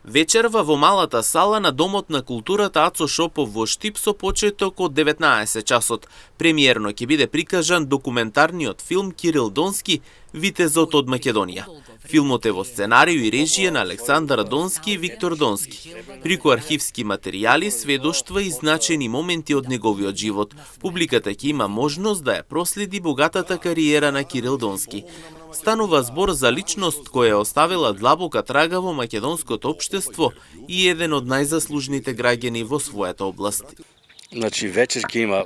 Вечерва во малата сала на Домот на културата Ацо Шопов во Штип со почеток од 19 часот. Премиерно ќе биде прикажан документарниот филм Кирил Донски Витезот од Македонија. Филмот е во сценарио и режија на Александар Донски и Виктор Донски. Прику архивски материјали, сведоштва и значени моменти од неговиот живот, публиката ќе има можност да ја проследи богатата кариера на Кирил Донски. Станува збор за личност која оставила длабока трага во македонското општество и еден од најзаслужните граѓани во својата област. Значи, вечер ќе има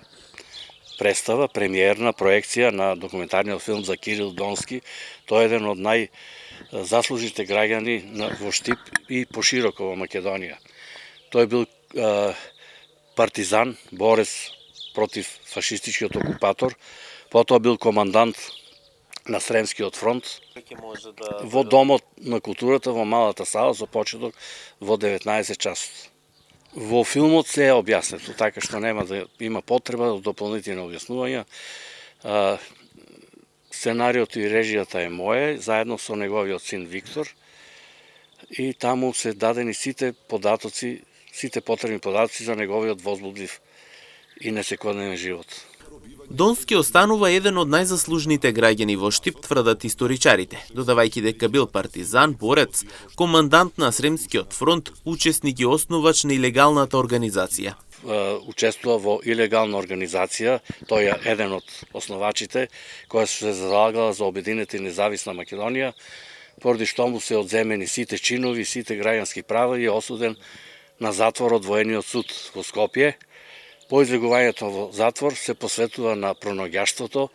представа, премиерна проекција на документарниот филм за Кирил Донски. Тој е еден од најзаслужните граѓани во Штип и пошироко во Македонија. Тој бил партизан, борец против фашистичкиот окупатор, потоа бил командант на Сремскиот фронт, во Домот на културата во малата сала со почеток во 19 часот. Во филмот се е објаснето, така што нема да има потреба за дополнителни објаснувања. Сценариот и режијата е моје, заедно со неговиот син Виктор, и таму се дадени сите податоци, сите потребни податоци за неговиот возбудлив и несекојдневен живот. Донски останува еден од најзаслужните граѓани во Штип, тврдат историчарите, додавајќи дека бил партизан, борец, командант на Сремскиот фронт, учесник и основач на илегалната организација. Учествува во илегална организација, тој е еден од основачите, која се залагала за обединета и независна Македонија, поради што му се одземени сите чинови, сите граѓански права и е осуден на затвор од воениот суд во Скопје. По излегувањето во затвор се посветува на пронаоѓаштвото,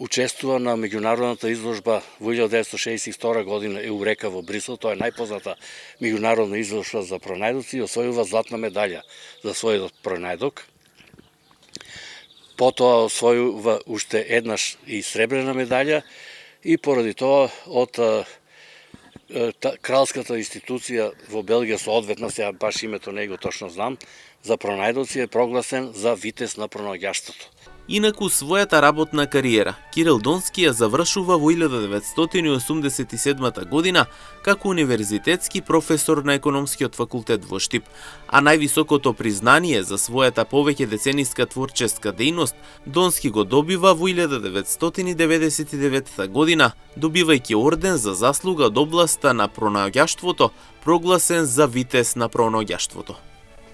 учествува на меѓународната изложба во 1962 година Еурека во Брисел, тоа е најпозната меѓународна изложба за пронајдоци и освојува златна медаља за својот пронајдок. Потоа освојува уште еднаш и сребрена медаља и поради тоа од кралската институција во Белгија со одветност, ја баш името не го точно знам, за пронајдоци е прогласен за витез на пронаоѓаштвото. Инаку својата работна кариера Кирил Донски ја завршува во 1987 година како универзитетски професор на економскиот факултет во Штип, а највисокото признание за својата повеќе децениска творческа дејност Донски го добива во 1999 година, добивајќи орден за заслуга од областа на пронаоѓаштвото, прогласен за витез на пронаоѓаштвото.